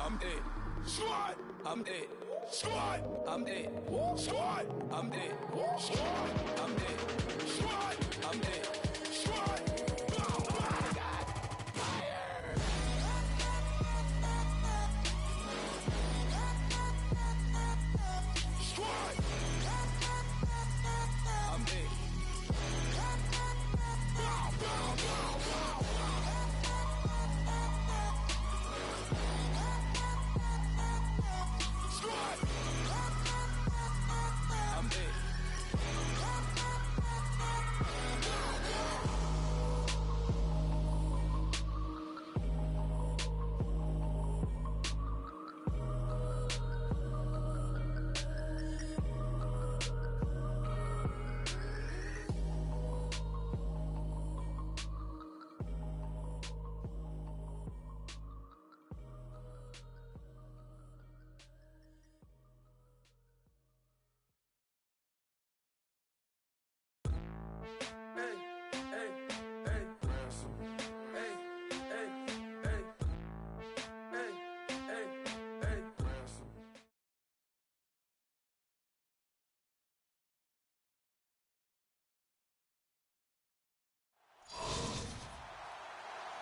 I'm it. Squad, I'm it. Squad, I'm it. Squad, I'm it. Squad, I'm it. Squad, I'm it. Squad. Oh my God! Fire! Squad, I'm it. Bow, bow, bow, bow. Squad, I'm it.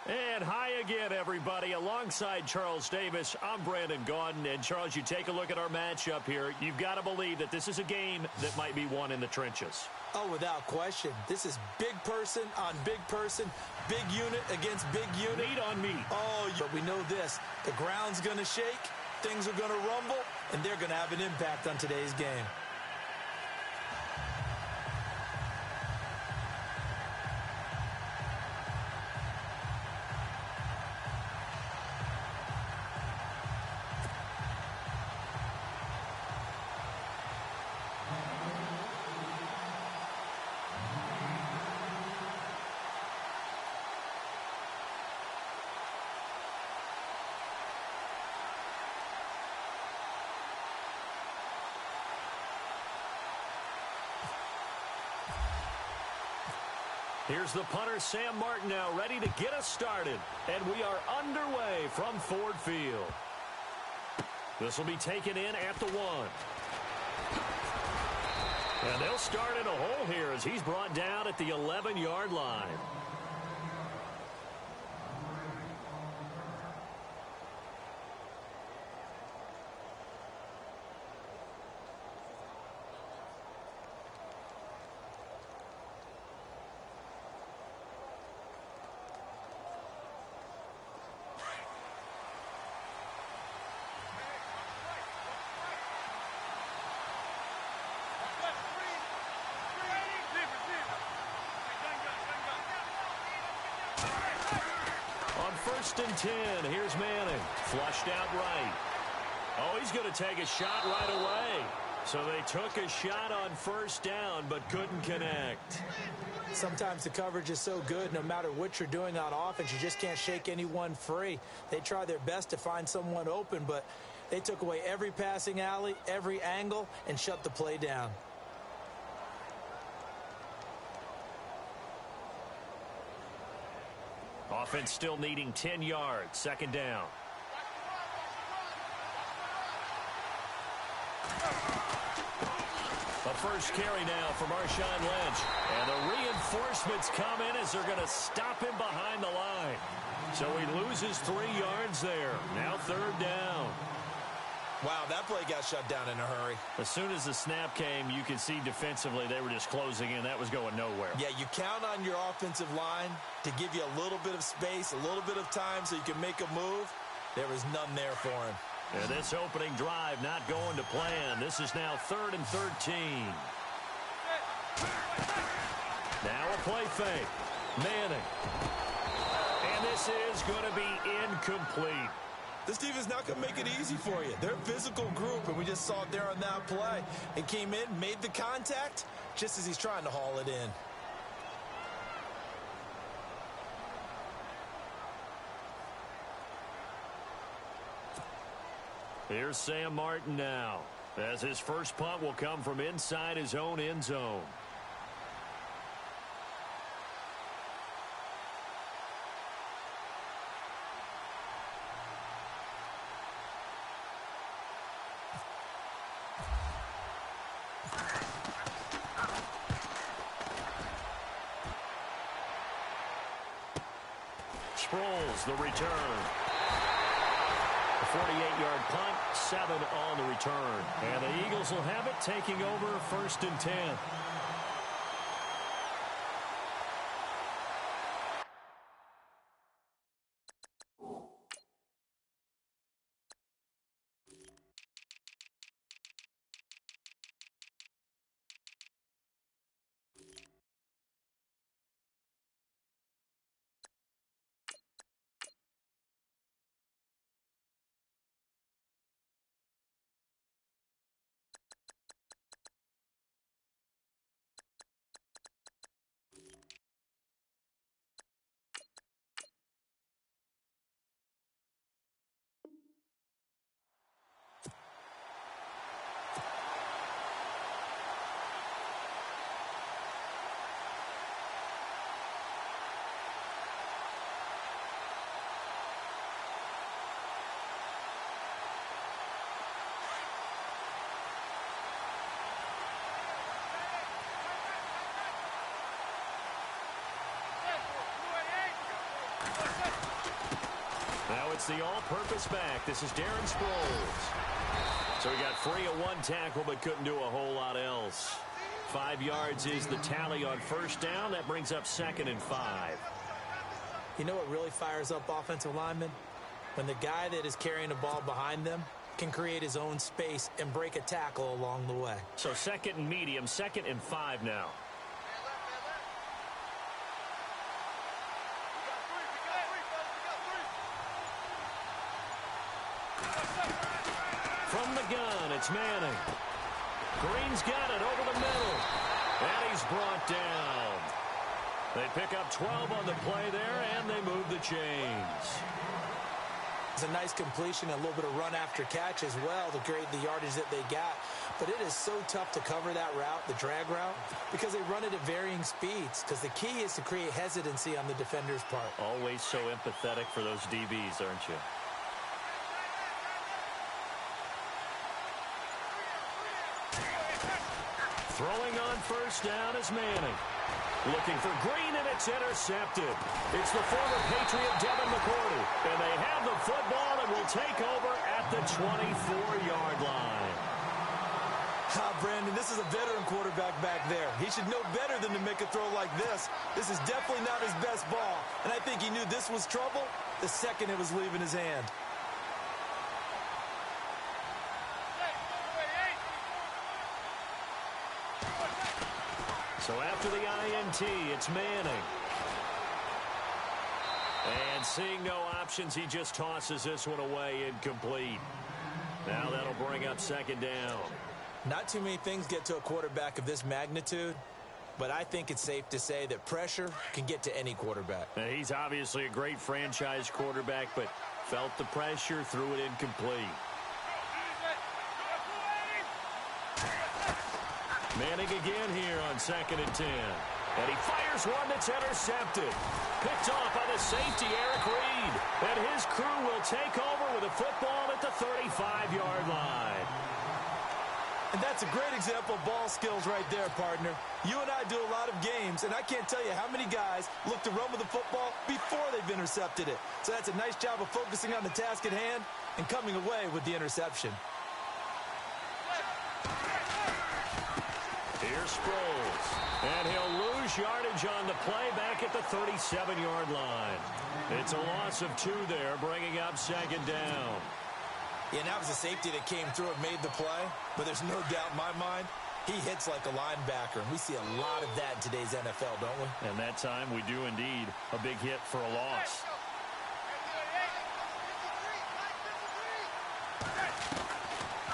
And hi again, everybody. Alongside Charles Davis, I'm Brandon Gaudin. And, Charles, you take a look at our matchup here. You've got to believe that this is a game that might be won in the trenches. Oh, without question. This is big person on big person, big unit against big unit. Meat on meat. Oh, but we know this. The ground's going to shake, things are going to rumble, and they're going to have an impact on today's game. Here's the punter, Sam Martin, now ready to get us started. And we are underway from Ford Field. This will be taken in at the 1. And they'll start in a hole here as he's brought down at the 11-yard line. First and 10. Here's Manning. Flushed out right. Oh, he's going to take a shot right away. So they took a shot on first down but couldn't connect. Sometimes the coverage is so good, no matter what you're doing on offense, you just can't shake anyone free. They try their best to find someone open, but they took away every passing alley, every angle, and shut the play down. Offense still needing 10 yards. Second down. The first carry now for Marshawn Lynch. And the reinforcements come in as they're going to stop him behind the line. So he loses 3 yards there. Now third down. Wow, that play got shut down in a hurry. As soon as the snap came, you could see defensively they were just closing in. That was going nowhere. Yeah, you count on your offensive line to give you a little bit of space, a little bit of time so you can make a move. There was none there for him. And this opening drive not going to plan. This is now 3rd and 13. Now a play fake. Manning. And this is going to be incomplete. This team is not going to make it easy for you. They're a physical group, and we just saw it there on that play. It came in, made the contact, just as he's trying to haul it in. Here's Sam Martin now, as his first punt will come from inside his own end zone. Sproles, the return. A 48-yard punt, 7 on the return. And the Eagles will have it, taking over 1st and 10. Now it's the all-purpose back. This is Darren Sproles. So he got free of 1 tackle but couldn't do a whole lot else. 5 yards is the tally on 1st down. That brings up 2nd and 5. You know what really fires up offensive linemen? When the guy that is carrying the ball behind them can create his own space and break a tackle along the way. So 2nd and medium, 2nd and 5 now. From the gun, it's Manning. Green's got it over the middle. And he's brought down. They pick up 12 on the play there, and they move the chains. It's a nice completion, a little bit of run after catch as well to create the yardage that they got. But it is so tough to cover that route, the drag route, because they run it at varying speeds. Because the key is to create hesitancy on the defender's part. Always so empathetic for those DBs, aren't you? Throwing on 1st down is Manning. Looking for Green, and it's intercepted. It's the former Patriot Devin McCourty. And they have the football and will take over at the 24-yard line. Brandon, this is a veteran quarterback back there. He should know better than to make a throw like this. This is definitely not his best ball. And I think he knew this was trouble the second it was leaving his hand. So after the INT, it's Manning. And seeing no options, he just tosses this one away incomplete. Now that'll bring up 2nd down. Not too many things get to a quarterback of this magnitude, but I think it's safe to say that pressure can get to any quarterback. Now, he's obviously a great franchise quarterback, but felt the pressure, threw it incomplete. Manning again here on 2nd and 10. And he fires one that's intercepted. Picked off by the safety, Eric Reed. And his crew will take over with a football at the 35-yard line. And that's a great example of ball skills right there, partner. You and I do a lot of games, and I can't tell you how many guys look to run with the football before they've intercepted it. So that's a nice job of focusing on the task at hand and coming away with the interception. Here's Sproles. And he'll lose yardage on the play back at the 37-yard line. It's a loss of 2 there, bringing up 2nd down. Yeah, that was a safety that came through and made the play. But there's no doubt in my mind, he hits like a linebacker. And we see a lot of that in today's NFL, don't we? And that time we do indeed. A big hit for a loss.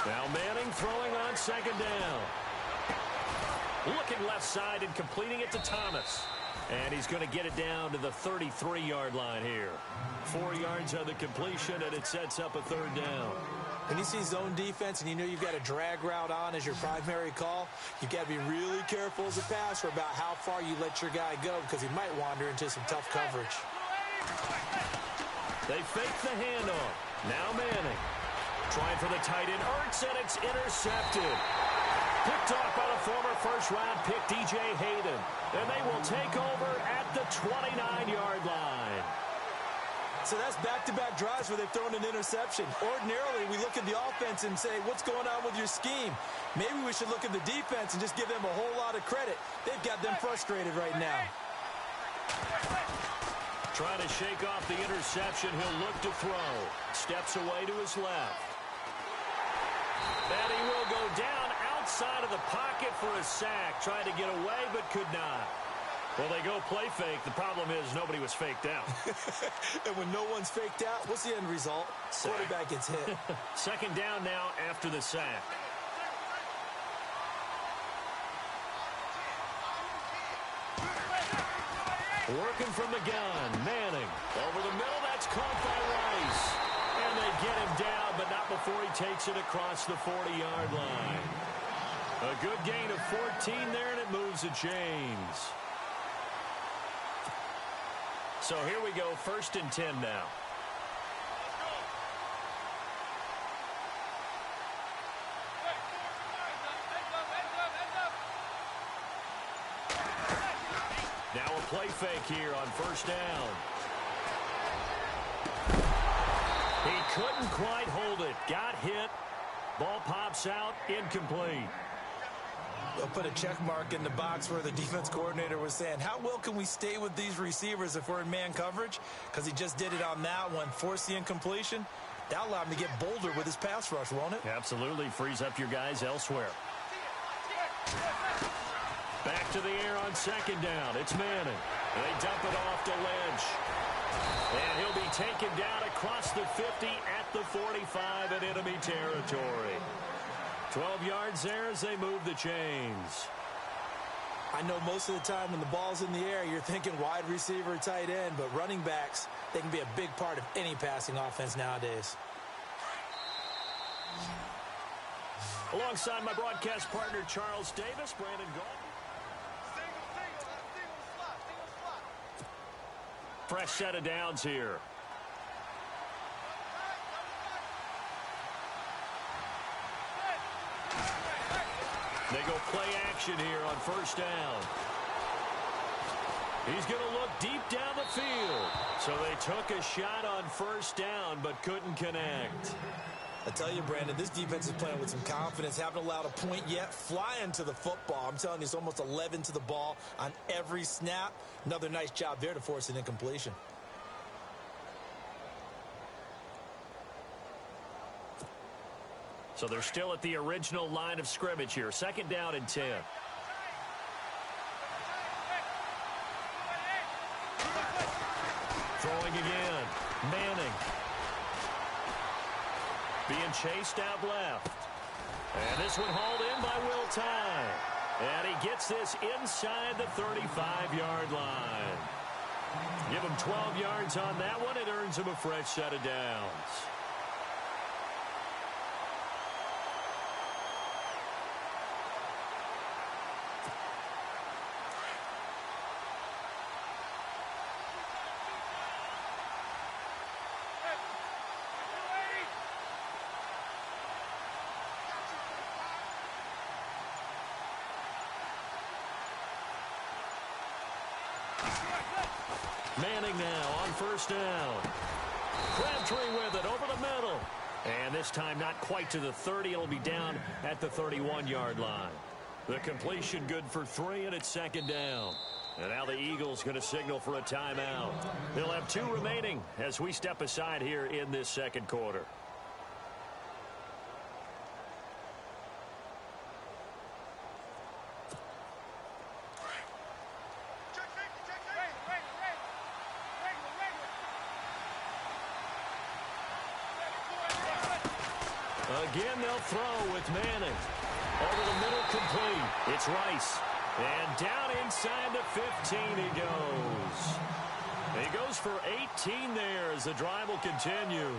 Now Manning throwing on 2nd down. Looking left side and completing it to Thomas. And he's going to get it down to the 33-yard line here. 4 yards on the completion, and it sets up a 3rd down. When you see zone defense and you know you've got a drag route on as your primary call, you've got to be really careful as a passer about how far you let your guy go because he might wander into some tough coverage. They fake the handoff. Now Manning. Trying for the tight end, Ertz, and it's intercepted. Picked off by the former first-round pick, DJ Hayden. And they will take over at the 29-yard line. So that's back-to-back drives where they've thrown an interception. Ordinarily, we look at the offense and say, what's going on with your scheme? Maybe we should look at the defense and just give them a whole lot of credit. They've got them frustrated right now. Trying to shake off the interception. He'll look to throw. Steps away to his left. And he will go down outside of the pocket for a sack. Tried to get away, but could not. Well, they go play fake. The problem is nobody was faked out. And when no one's faked out, what's the end result? Sack. Quarterback gets hit. Second down now after the sack. Working from the gun. Manning. Over the middle. That's caught by Rice. And they get him down, but not before he takes it across the 40-yard line. A good gain of 14 there, and it moves the chains. So here we go, 1st and 10 now. Now a play fake here on 1st down. He couldn't quite hold it. Got hit. Ball pops out, incomplete. They'll put a check mark in the box where the defense coordinator was saying, how well can we stay with these receivers if we're in man coverage? Because he just did it on that one, forced the incompletion. That'll allow him to get bolder with his pass rush, won't it? Absolutely. Frees up your guys elsewhere. Back to the air on 2nd down. It's Manning. They dump it off to Lynch. And he'll be taken down across the 50 at the 45 in enemy territory. 12 yards there as they move the chains. I know most of the time when the ball's in the air, you're thinking wide receiver, tight end, but running backs, they can be a big part of any passing offense nowadays. Alongside my broadcast partner, Charles Davis, Brandon Gault. Fresh set of downs here. They go play action here on 1st down. He's going to look deep down the field. So they took a shot on 1st down, but couldn't connect. I tell you, Brandon, this defense is playing with some confidence. Haven't allowed a point yet. Flying to the football. I'm telling you, it's almost 11 to the ball on every snap. Another nice job there to force an incompletion. So they're still at the original line of scrimmage here. 2nd down and 10. Throwing again. Manning. Being chased out left. And this one hauled in by Will Tye. And he gets this inside the 35-yard line. Give him 12 yards on that one. It earns him a fresh set of downs. Manning now on 1st down. Crabtree with it over the middle. And this time not quite to the 30. It'll be down at the 31-yard line. The completion good for 3, and it's 2nd down. And now the Eagles going to signal for a timeout. They'll have 2 remaining as we step aside here in this 2nd quarter. Again, they'll throw with Manning. Over the middle, complete. It's Rice. And down inside the 15 he goes. He goes for 18 there as the drive will continue.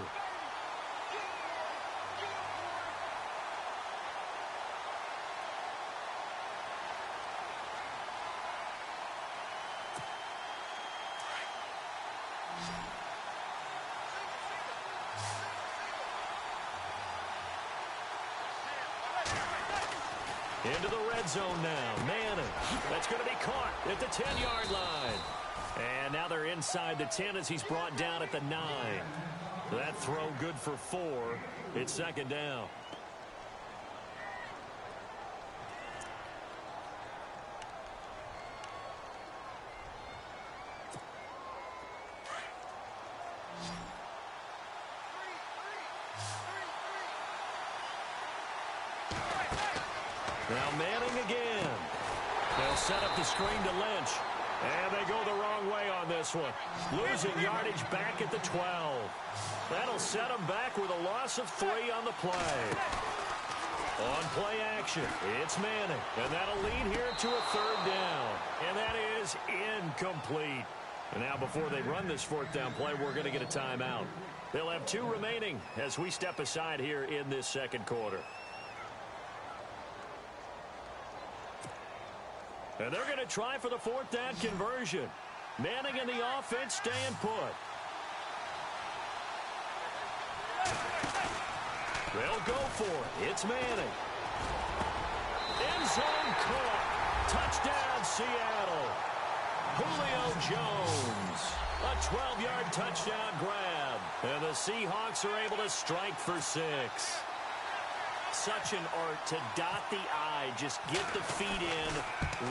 Into the red zone now. Manning. That's going to be caught at the 10-yard line. And now they're inside the 10 as he's brought down at the 9. That throw good for 4. It's second down. Now Manning again. They'll set up the screen to Lynch. And they go the wrong way on this one. Losing yardage back at the 12. That'll set them back with a loss of 3 on the play. On play action, it's Manning. And that'll lead here to a third down. And that is incomplete. And now before they run this fourth down play, we're going to get a timeout. They'll have 2 remaining as we step aside here in this second quarter. And they're going to try for the fourth down conversion. Manning and the offense staying put. They'll go for it. It's Manning. End zone caught. Touchdown, Seattle. Julio Jones. A 12-yard touchdown grab. And the Seahawks are able to strike for 6. Such an art to dot the I, just get the feet in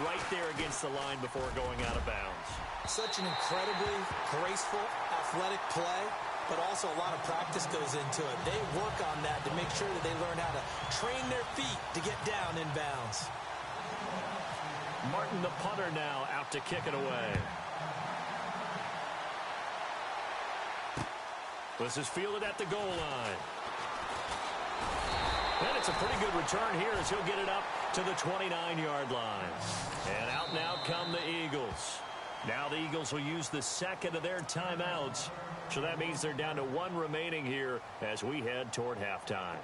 right there against the line before going out of bounds. Such an incredibly graceful, athletic play, but also a lot of practice goes into it. They work on that to make sure that they learn how to train their feet to get down in bounds. Martin, the punter, now out to kick it away. This is fielded at the goal line. And it's a pretty good return here as he'll get it up to the 29-yard line. And out now come the Eagles. Now the Eagles will use the second of their timeouts. So that means they're down to 1 remaining here as we head toward halftime.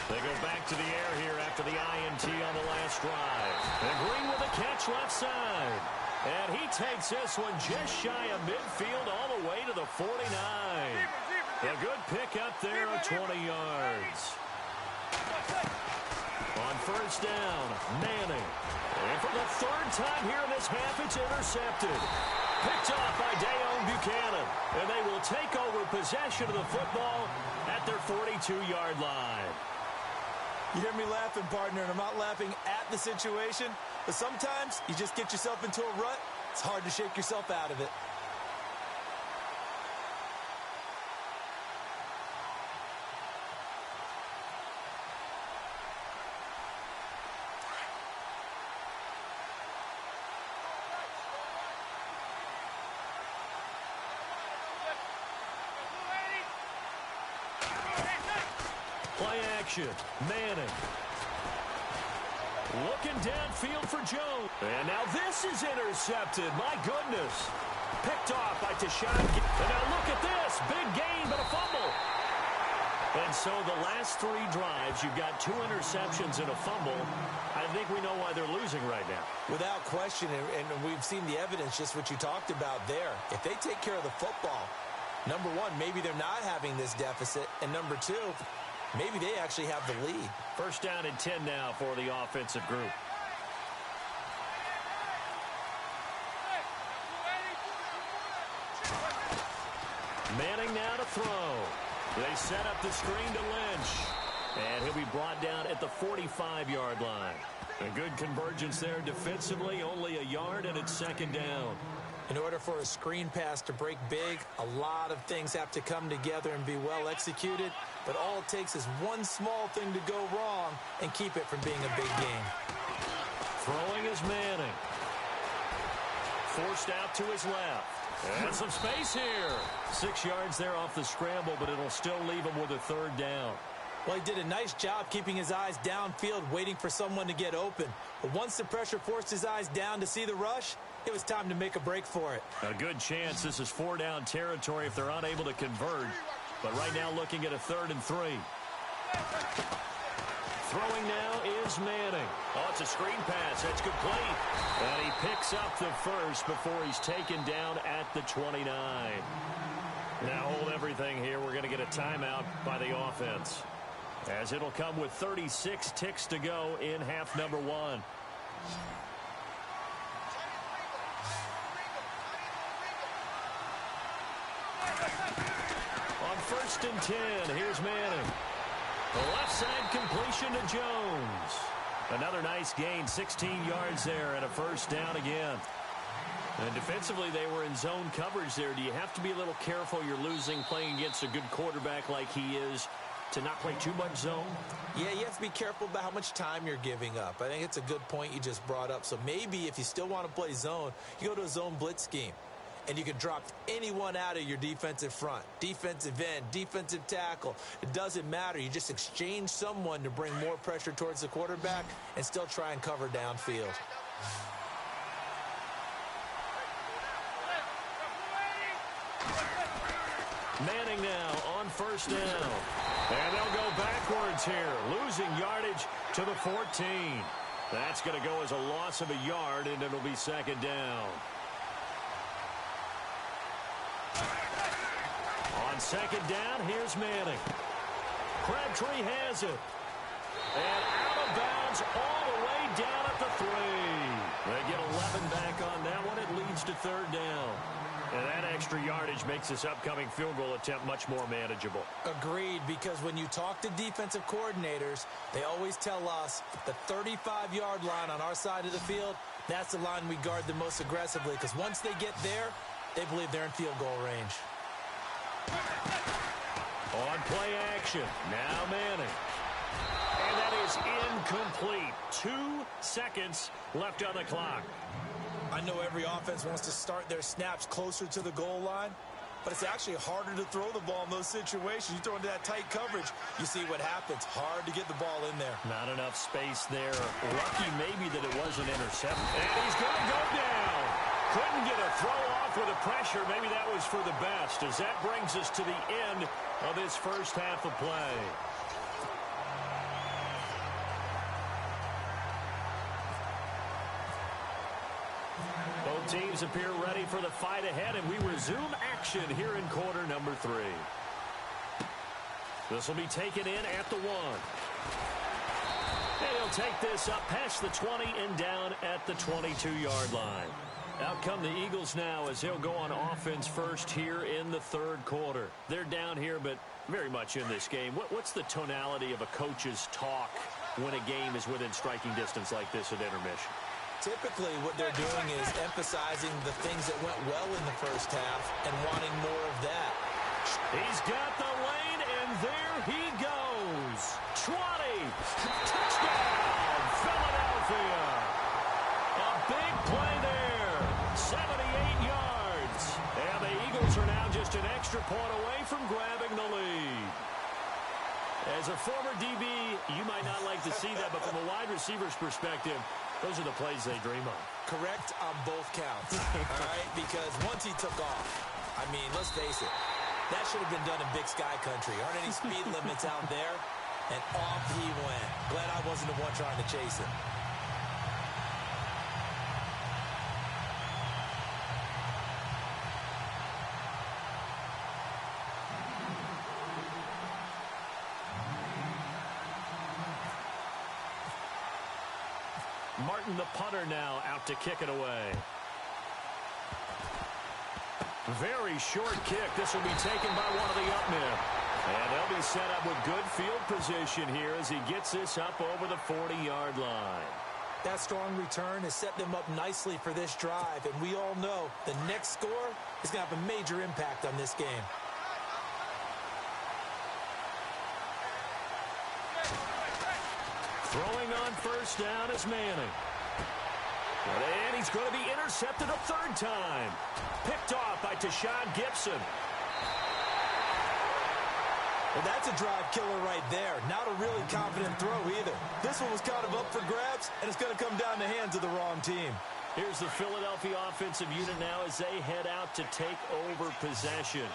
They go back to the air here after the INT on the last drive. And Green with a catch left side. And he takes this one just shy of midfield all the way to the 49. A good pick up there of 20 yards. On first down, Manning. And for the 3rd time here in this half, it's intercepted. Picked off by Deone Bucannon. And they will take over possession of the football at their 42-yard line. You hear me laughing, partner, and I'm not laughing at the situation, but sometimes you just get yourself into a rut. It's hard to shake yourself out of it. Play action. Manning. Looking downfield for Jones. And now this is intercepted. My goodness. Picked off by Tashawn. And now look at this. Big gain, but a fumble. And so the last 3 drives, you've got 2 interceptions and a fumble. I think we know why they're losing right now. Without question, and we've seen the evidence, just what you talked about there. If they take care of the football, number 1, maybe they're not having this deficit. And number 2, maybe they actually have the lead. First down and 10 now for the offensive group. Manning now to throw. They set up the screen to Lynch. And he'll be brought down at the 45-yard line. A good convergence there defensively, only a yard, and it's second down. In order for a screen pass to break big, a lot of things have to come together and be well executed. But all it takes is one small thing to go wrong and keep it from being a big game. Throwing is Manning. Forced out to his left. And some space here. 6 yards there off the scramble, but it'll still leave him with a third down. Well, he did a nice job keeping his eyes downfield, waiting for someone to get open. But once the pressure forced his eyes down to see the rush, it was time to make a break for it. A good chance this is 4-down territory if they're unable to convert. But right now looking at a 3rd and 3. Throwing now is Manning. Oh, it's a screen pass. That's complete. And he picks up the first before he's taken down at the 29. Now hold everything here. We're going to get a timeout by the offense, as it'll come with 36 ticks to go in half number one. On 1st and 10, here's Manning. The left side completion to Jones. Another nice gain, 16 yards there, and a first down again. And defensively, they were in zone coverage there. Do you have to be a little careful? You're losing playing against a good quarterback like he is, to not play too much zone? Yeah, you have to be careful about how much time you're giving up. I think it's a good point you just brought up. So maybe if you still want to play zone, you go to a zone blitz scheme. And you can drop anyone out of your defensive front. Defensive end, defensive tackle. It doesn't matter. You just exchange someone to bring more pressure towards the quarterback and still try and cover downfield. Manning now on 1st down. And they'll go backwards here, losing yardage to the 14. That's going to go as a loss of a yard, and it'll be 2nd down. On 2nd down, here's Manning. Crabtree has it. And out of bounds all the way down at the 3. They get 11 back on that one. It leads to 3rd down. And that extra yardage makes this upcoming field goal attempt much more manageable. Agreed, because when you talk to defensive coordinators, they always tell us the 35-yard line on our side of the field, that's the line we guard the most aggressively, because once they get there, they believe they're in field goal range. On play action, now Manning. And that is incomplete. 2 seconds left on the clock. I know every offense wants to start their snaps closer to the goal line, but it's actually harder to throw the ball in those situations. You throw into that tight coverage, you see what happens. Hard to get the ball in there. Not enough space there. Lucky maybe that it wasn't intercepted. And he's going to go down. Couldn't get a throw off with the pressure. Maybe that was for the best, as that brings us to the end of this first half of play. Both teams appear ready for the fight ahead, and we resume action here in quarter number 3. This will be taken in at the 1. And he'll take this up past the 20 and down at the 22-yard line. Out come the Eagles now as they'll go on offense first here in the 3rd quarter. They're down here, but very much in this game. What's the tonality of a coach's talk when a game is within striking distance like this at intermission? Typically, what they're doing is emphasizing the things that went well in the first half and wanting more of that. He's got the lane, and there he goes. 20. Touchdown, Philadelphia. A big play there. 78 yards. And the Eagles are now just an extra point away from grabbing the lead. As a former DB, you might not like to see that, but from a wide receiver's perspective, those are the plays they dream of. Correct on both counts, all right? Because once he took off, I mean, let's face it, that should have been done in Big Sky Country. Aren't any speed limits out there? And off he went. Glad I wasn't the one trying to chase him. Martin, the punter, now out to kick it away. Very short kick. This will be taken by one of the up men. And they'll be set up with good field position here as he gets this up over the 40-yard line. That strong return has set them up nicely for this drive. And we all know the next score is going to have a major impact on this game. Throwing on first down is Manning. And he's going to be intercepted a 3rd time. Picked off by Tashawn Gibson. Well, that's a drive killer right there. Not a really confident throw either. This one was kind of up for grabs, and it's going to come down the hands of the wrong team. Here's the Philadelphia offensive unit now as they head out to take over possession.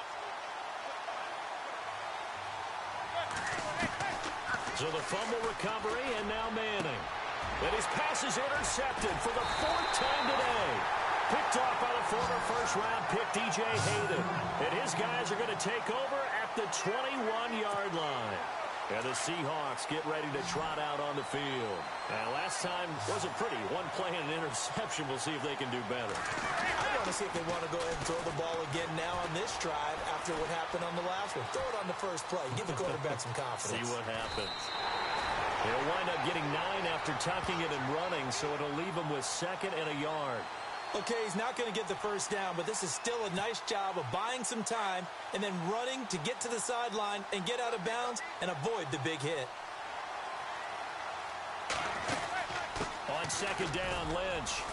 So the fumble recovery, and now Manning. And his pass is intercepted for the 4th time today. Picked off by the former first-round pick, D.J. Hayden. And his guys are going to take over at the 21-yard line. And the Seahawks get ready to trot out on the field. Now, last time wasn't pretty. One play and an interception. We'll see if they can do better. I want to see if they want to go ahead and throw the ball again now on this drive after what happened on the last one. Throw it on the first play. Give the quarterback some confidence. See what happens. They'll wind up getting 9 after tucking it and running, so it'll leave them with 2nd and a yard. Okay, he's not going to get the first down, but this is still a nice job of buying some time and then running to get to the sideline and get out of bounds and avoid the big hit. On 2nd down, Lynch.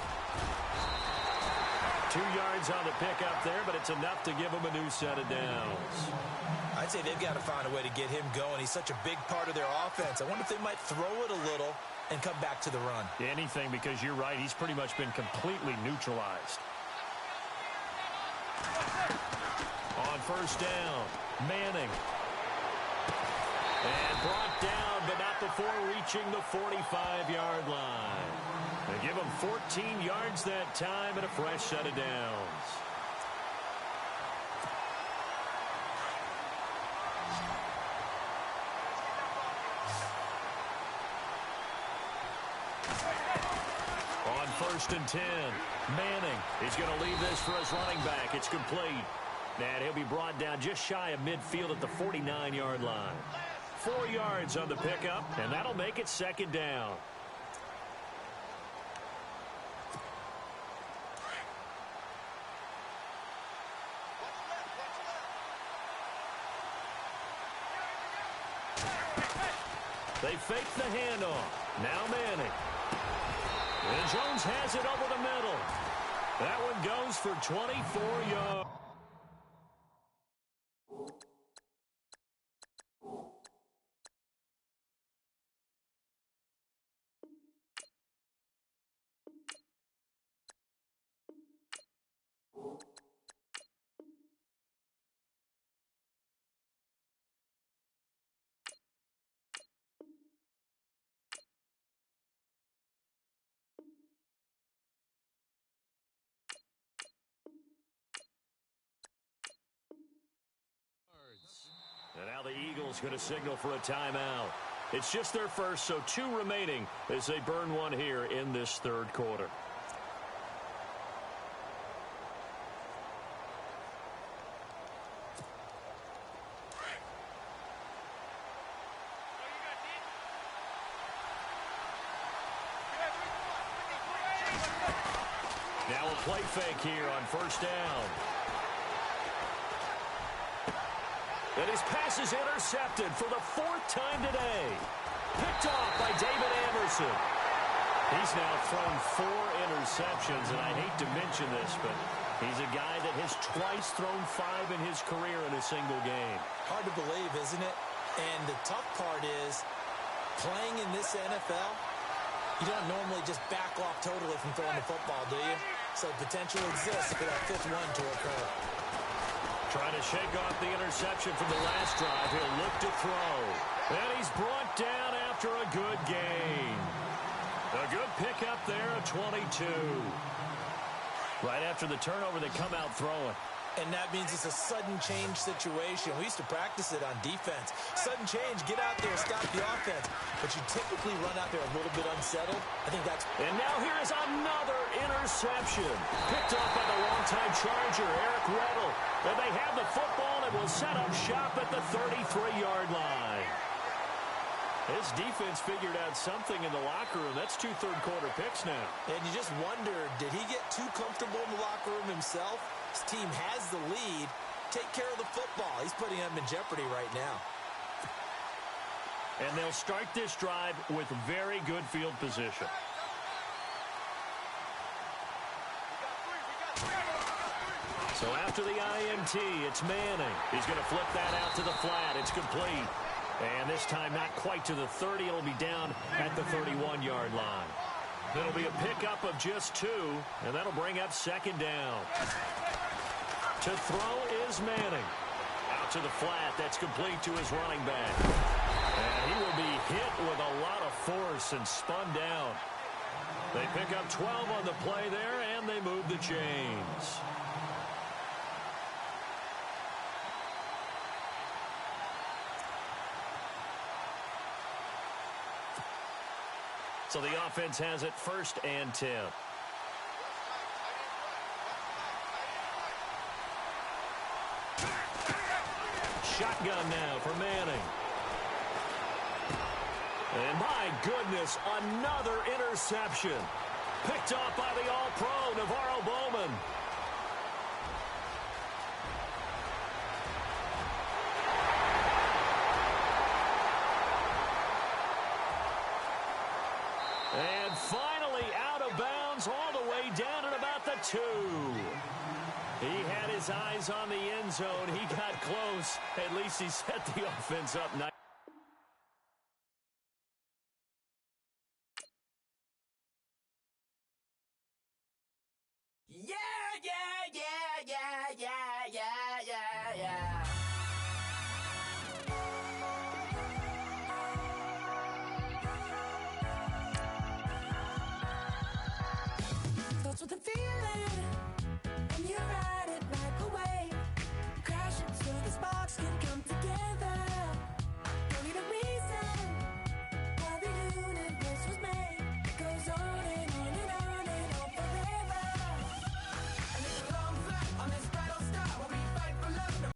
2 yards on the pickup there, but it's enough to give him a new set of downs. I'd say they've got to find a way to get him going. He's such a big part of their offense. I wonder if they might throw it a little and come back to the run. Anything, because you're right. He's pretty much been completely neutralized. On 1st down, Manning. And brought down, but not before reaching the 45-yard line. They give him 14 yards that time and a fresh set of downs. On 1st and 10, Manning. He's going to leave this for his running back. It's complete. And he'll be brought down just shy of midfield at the 49-yard line. 4 yards on the pickup, and that'll make it 2nd down. They fake the handoff. Now Manning. And Jones has it over the middle. That one goes for 24 yards. And now the Eagles going to signal for a timeout. It's just their first, so 2 remaining as they burn one here in this 3rd quarter. Now a play fake here on 1st down. And his pass is intercepted for the 4th time today. Picked off by David Anderson. He's now thrown 4 interceptions, and I hate to mention this, but he's a guy that has twice thrown 5 in his career in a single game. Hard to believe, isn't it? And the tough part is, playing in this NFL, you don't normally just back off totally from throwing the football, do you? So potential exists for that 5th one to occur. Trying to shake off the interception from the last drive. He'll look to throw. And he's brought down after a good gain. A good pickup there at 22. Right after the turnover, they come out throwing. And that means it's a sudden change situation. We used to practice it on defense. Sudden change, get out there, stop the offense. But you typically run out there a little bit unsettled. I think that's... And now here is another interception. Picked off by the longtime Charger, Eric Weddle. And they have the football and will set up shop at the 33-yard line. His defense figured out something in the locker room. That's 2 third-quarter picks now. And you just wonder, did he get too comfortable in the locker room himself? His team has the lead. Take care of the football. He's putting them in jeopardy right now. And they'll start this drive with very good field position. So after the INT, it's Manning. He's going to flip that out to the flat. It's complete. And this time not quite to the 30. It'll be down at the 31-yard line. It'll be a pickup of just 2, and that'll bring up 2nd down. To throw is Manning. Out to the flat. That's complete to his running back. And he will be hit with a lot of force and spun down. They pick up 12 on the play there, and they move the chains. So the offense has it 1st and 10. Shotgun now for Manning. And my goodness, another interception. Picked off by the All-Pro, Navarro Bowman. And finally out of bounds all the way down at about the 2. He had his eyes on the end zone. He got close. At least he set the offense up nice. Yeah, yeah, yeah.